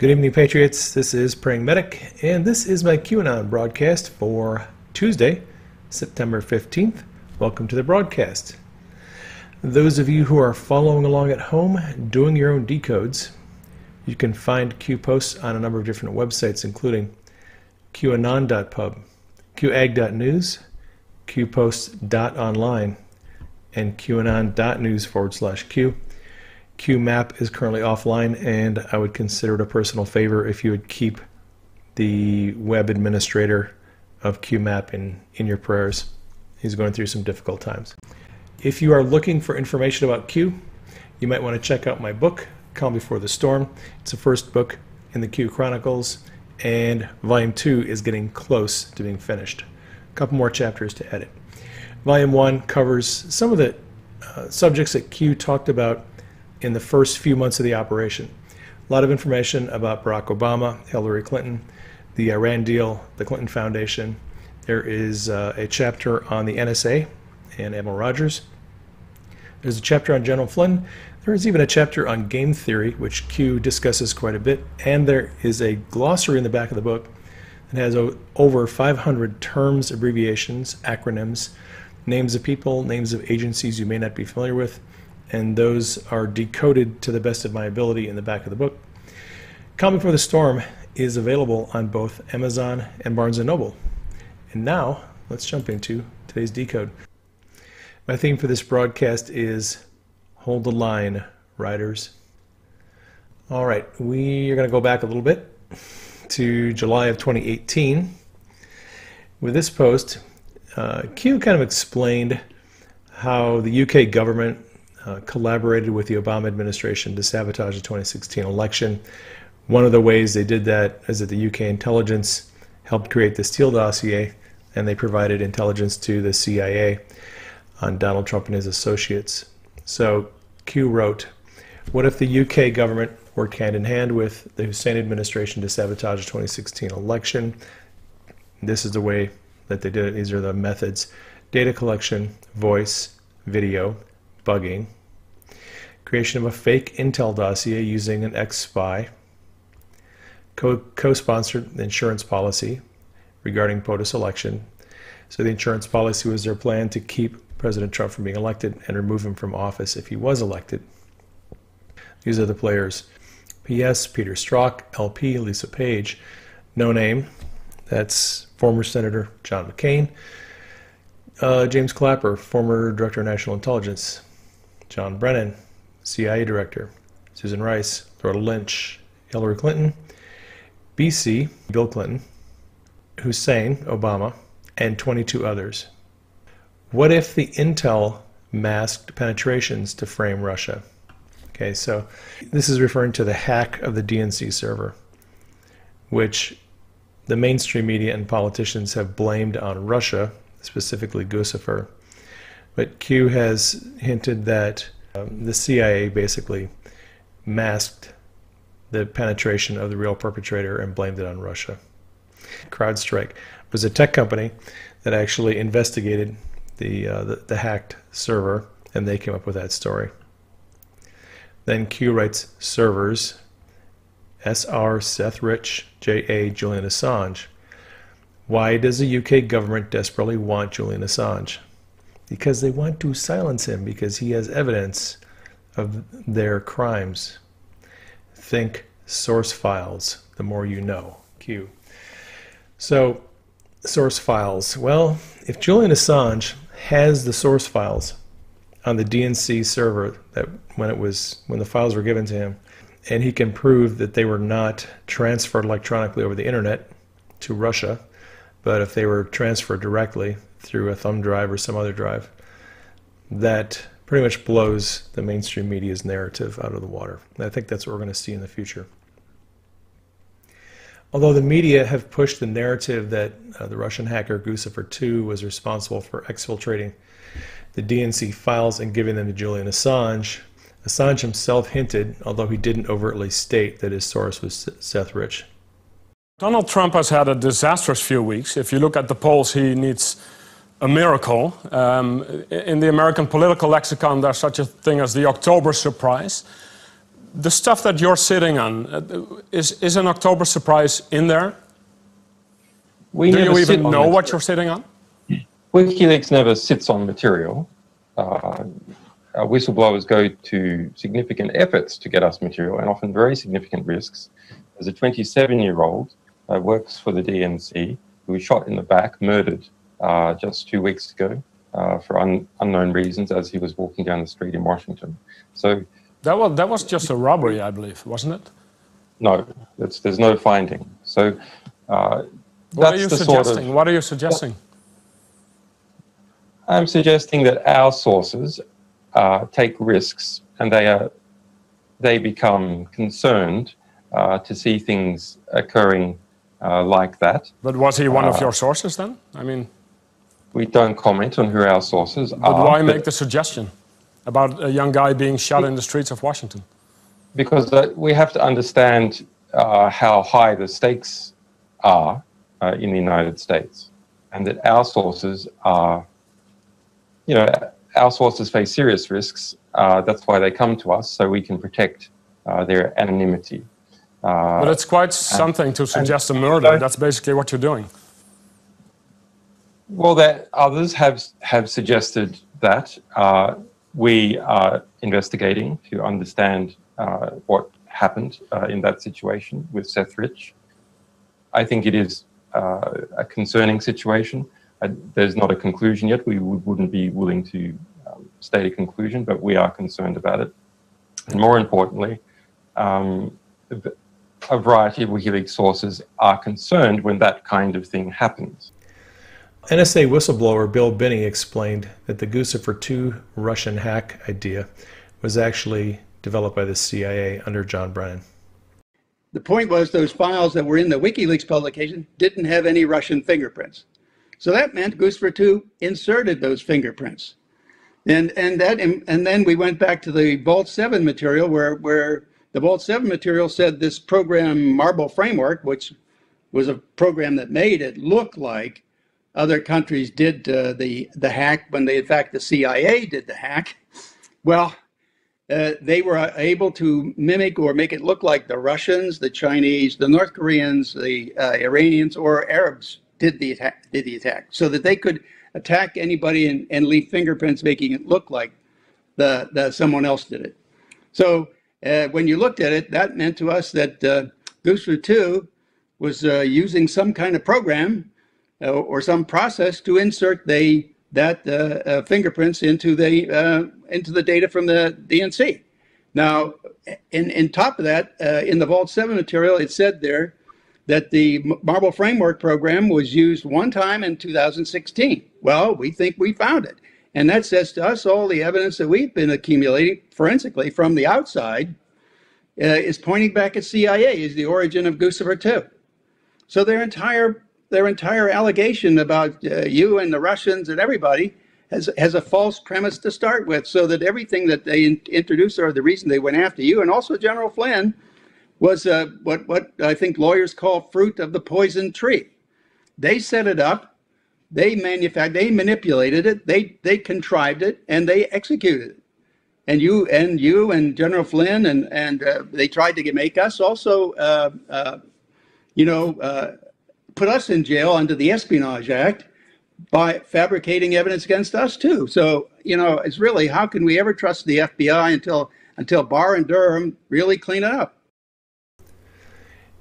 Good evening, Patriots. This is Praying Medic, and this is my QAnon broadcast for Tuesday, September 15th. Welcome to the broadcast. Those of you who are following along at home, doing your own decodes, you can find Q posts on a number of different websites, including qanon.pub, qag.news, qposts.online, and qanon.news/Q. QMap is currently offline, and I would consider it a personal favor if you would keep the web administrator of QMap in your prayers. He's going through some difficult times. If you are looking for information about Q, you might want to check out my book, Calm Before the Storm. It's the first book in the Q Chronicles, and Volume 2 is getting close to being finished. A couple more chapters to edit. Volume 1 covers some of the subjects that Q talked about in the first few months of the operation. A lot of information about Barack Obama, Hillary Clinton, the Iran deal, the Clinton Foundation. There is a chapter on the NSA and Admiral Rogers. There's a chapter on General Flynn. There is even a chapter on game theory, which Q discusses quite a bit. And there is a glossary in the back of the book that has over 500 terms, abbreviations, acronyms, names of people, names of agencies you may not be familiar with, and those are decoded to the best of my ability in the back of the book. Calm Before the Storm is available on both Amazon and Barnes & Noble. And now, let's jump into today's decode. My theme for this broadcast is Hold the Line, Riders. All right, we are going to go back a little bit to July of 2018. With this post, Q kind of explained how the UK government collaborated with the Obama administration to sabotage the 2016 election. One of the ways they did that is that the UK intelligence helped create the Steele dossier, and they provided intelligence to the CIA on Donald Trump and his associates. So Q wrote, what if the UK government worked hand in hand with the Hussein administration to sabotage the 2016 election? This is the way that they did it. These are the methods: data collection, voice, video, bugging, creation of a fake intel dossier using an ex-spy, co-sponsored the insurance policy regarding POTUS election. So the insurance policy was their plan to keep President Trump from being elected and remove him from office if he was elected. These are the players: PS, Peter Strzok, LP, Lisa Page, no name, that's former Senator John McCain, James Clapper, former Director of National Intelligence, John Brennan, CIA Director, Susan Rice, Loretta Lynch, Hillary Clinton, BC, Bill Clinton, Hussein, Obama, and 22 others. What if the intel masked penetrations to frame Russia? Okay, so this is referring to the hack of the DNC server, which the mainstream media and politicians have blamed on Russia, specifically Guccifer. But Q has hinted that the CIA basically masked the penetration of the real perpetrator and blamed it on Russia. CrowdStrike was a tech company that actually investigated the hacked server, and they came up with that story. Then Q writes servers, SR Seth Rich, JA Julian Assange. Why does the UK government desperately want Julian Assange? Because they want to silence him, because he has evidence of their crimes. Think source files, the more you know, Q. So, source files. Well, if Julian Assange has the source files on the DNC server that when the files were given to him, and he can prove that they were not transferred electronically over the internet to Russia, but if they were transferred directly through a thumb drive or some other drive, that pretty much blows the mainstream media's narrative out of the water. And I think that's what we're going to see in the future. Although the media have pushed the narrative that the Russian hacker Guccifer 2 was responsible for exfiltrating the DNC files and giving them to Julian Assange, Assange himself hinted, although he didn't overtly state, that his source was Seth Rich. Donald Trump has had a disastrous few weeks. If you look at the polls, he needs a miracle. In the American political lexicon, there's such a thing as the October surprise. The stuff that you're sitting on, is an October surprise in there? Do you even know what you're sitting on? WikiLeaks never sits on material. Whistleblowers go to significant efforts to get us material, and often very significant risks. There's a 27-year-old works for the DNC who was shot in the back, murdered just 2 weeks ago for unknown reasons as he was walking down the street in Washington. So that was just a robbery, I believe, wasn't it? No, there's no finding. So what are you suggesting? What are you suggesting? I'm suggesting that our sources take risks, and they become concerned to see things occurring like that. But was he one of your sources then? I mean, we don't comment on who our sources are. But why make the suggestion about a young guy being shot in the streets of Washington? Because we have to understand how high the stakes are in the United States, and that our sources are, our sources face serious risks. That's why they come to us, so we can protect their anonymity. But it's quite something to suggest a murder. That's basically what you're doing. Well, others have suggested that. We are investigating to understand what happened in that situation with Seth Rich. I think it is a concerning situation. There's not a conclusion yet. We wouldn't be willing to state a conclusion, but we are concerned about it. And more importantly, a variety of WikiLeaks sources are concerned when that kind of thing happens. NSA whistleblower Bill Binney explained that the Guccifer II Russian hack idea was actually developed by the CIA under John Brennan. The point was those files that were in the WikiLeaks publication didn't have any Russian fingerprints. So that meant Guccifer II inserted those fingerprints. And then we went back to the Vault 7 material where the Vault 7 material said this program Marble Framework, which was a program that made it look like other countries did the hack when in fact the CIA did the hack. Well, they were able to mimic or make it look like the Russians, the Chinese, the North Koreans, the Iranians, or Arabs did the attack, so that they could attack anybody and leave fingerprints, making it look like someone else did it. So when you looked at it, that meant to us that Guccifer II was using some kind of program or some process to insert that fingerprints into the data from the DNC. Now, in top of that, in the Vault 7 material, it said there that the Marble Framework program was used one time in 2016. Well, we think we found it. And that says to us all the evidence that we've been accumulating forensically from the outside is pointing back at CIA as the origin of Guccifer II. So their entire allegation about you and the Russians and everybody has a false premise to start with, so that everything that they introduced, or the reason they went after you and also General Flynn, was what I think lawyers call fruit of the poison tree. They set it up, they manufactured, they manipulated it, they contrived it, and they executed it. And you and General Flynn and they tried to make us also, put us in jail under the Espionage Act by fabricating evidence against us too. So, it's really, how can we ever trust the FBI until Barr and Durham really clean it up?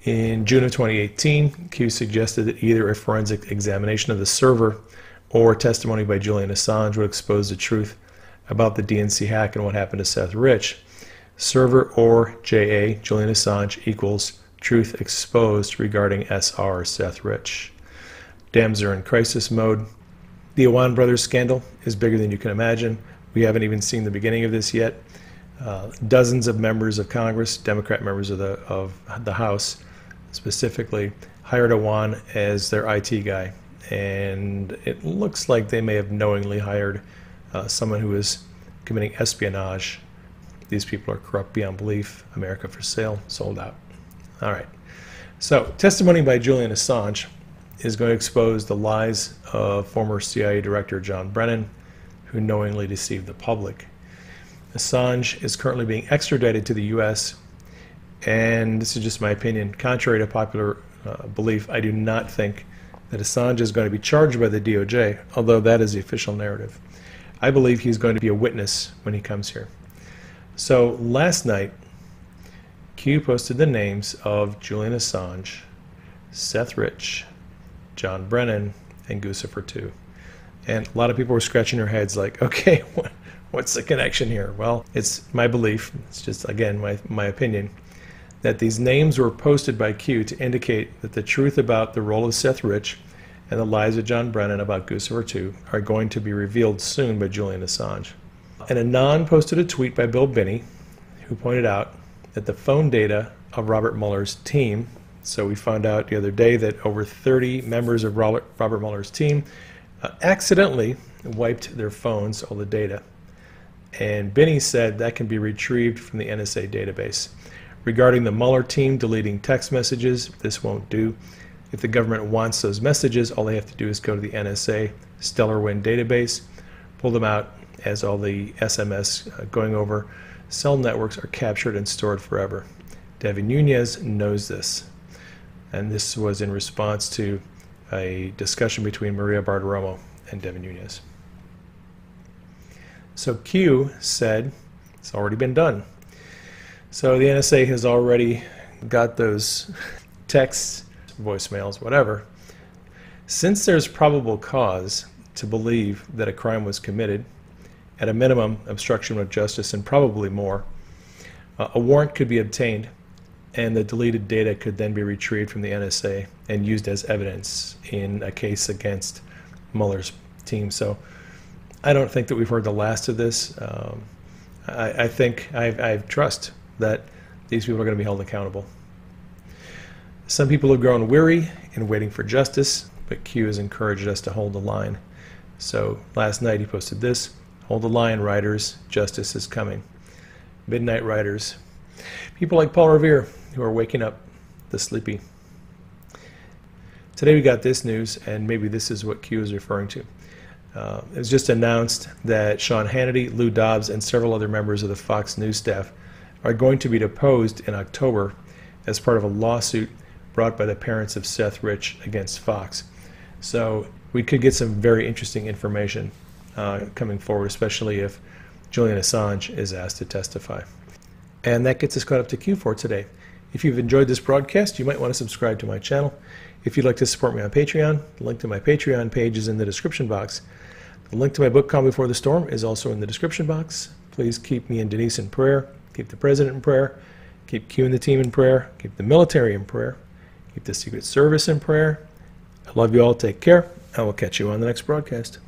In June of 2018, Q suggested that either a forensic examination of the server or testimony by Julian Assange would expose the truth about the DNC hack and what happened to Seth Rich. Server or JA, Julian Assange, equals truth exposed regarding SR, Seth Rich. Dams are in crisis mode. The Awan brothers scandal is bigger than you can imagine. We haven't even seen the beginning of this yet. Dozens of members of Congress, Democrat members of the House specifically, hired Awan as their IT guy. And it looks like they may have knowingly hired someone who is committing espionage. These people are corrupt beyond belief. America for sale, sold out. All right. So testimony by Julian Assange is going to expose the lies of former CIA Director John Brennan, who knowingly deceived the public. Assange is currently being extradited to the U.S., and this is just my opinion. Contrary to popular belief, I do not think that Assange is going to be charged by the DOJ, although that is the official narrative. I believe he's going to be a witness when he comes here. So last night, Q posted the names of Julian Assange, Seth Rich, John Brennan, and Guccifer 2. And a lot of people were scratching their heads like, okay, what's the connection here? Well, it's my belief, it's just, again, my opinion, that these names were posted by Q to indicate that the truth about the role of Seth Rich and the lies of John Brennan about Guccifer 2 are going to be revealed soon by Julian Assange. And Anon posted a tweet by Bill Binney, who pointed out that the phone data of Robert Mueller's team, so we found out the other day that over 30 members of Robert Mueller's team accidentally wiped their phones, all the data. And Binney said that can be retrieved from the NSA database. Regarding the Mueller team deleting text messages, this won't do. If the government wants those messages, all they have to do is go to the NSA StellarWind database, pull them out, as all the SMS going over cell networks are captured and stored forever. Devin Nunes knows this. And this was in response to a discussion between Maria Bartiromo and Devin Nunes. So Q said it's already been done. So the NSA has already got those texts, voicemails, whatever. Since there's probable cause to believe that a crime was committed, at a minimum, obstruction of justice, and probably more, a warrant could be obtained, and the deleted data could then be retrieved from the NSA and used as evidence in a case against Mueller's team. So I don't think that we've heard the last of this. I think I have trust that these people are going to be held accountable. Some people have grown weary in waiting for justice, but Q has encouraged us to hold the line. So last night he posted this: "Hold the line, writers. Justice is coming." Midnight writers. People like Paul Revere who are waking up the sleepy. Today we got this news, and maybe this is what Q is referring to. It was just announced that Sean Hannity, Lou Dobbs, and several other members of the Fox News staff are going to be deposed in October as part of a lawsuit brought by the parents of Seth Rich against Fox. So we could get some very interesting information coming forward, especially if Julian Assange is asked to testify. And that gets us caught up to Q for today. If you've enjoyed this broadcast, you might want to subscribe to my channel. If you'd like to support me on Patreon, the link to my Patreon page is in the description box. The link to my book, Calm Before the Storm, is also in the description box. Please keep me and Denise in prayer. Keep the president in prayer. Keep Q and the team in prayer. Keep the military in prayer. Keep the Secret Service in prayer. I love you all. Take care. I will catch you on the next broadcast.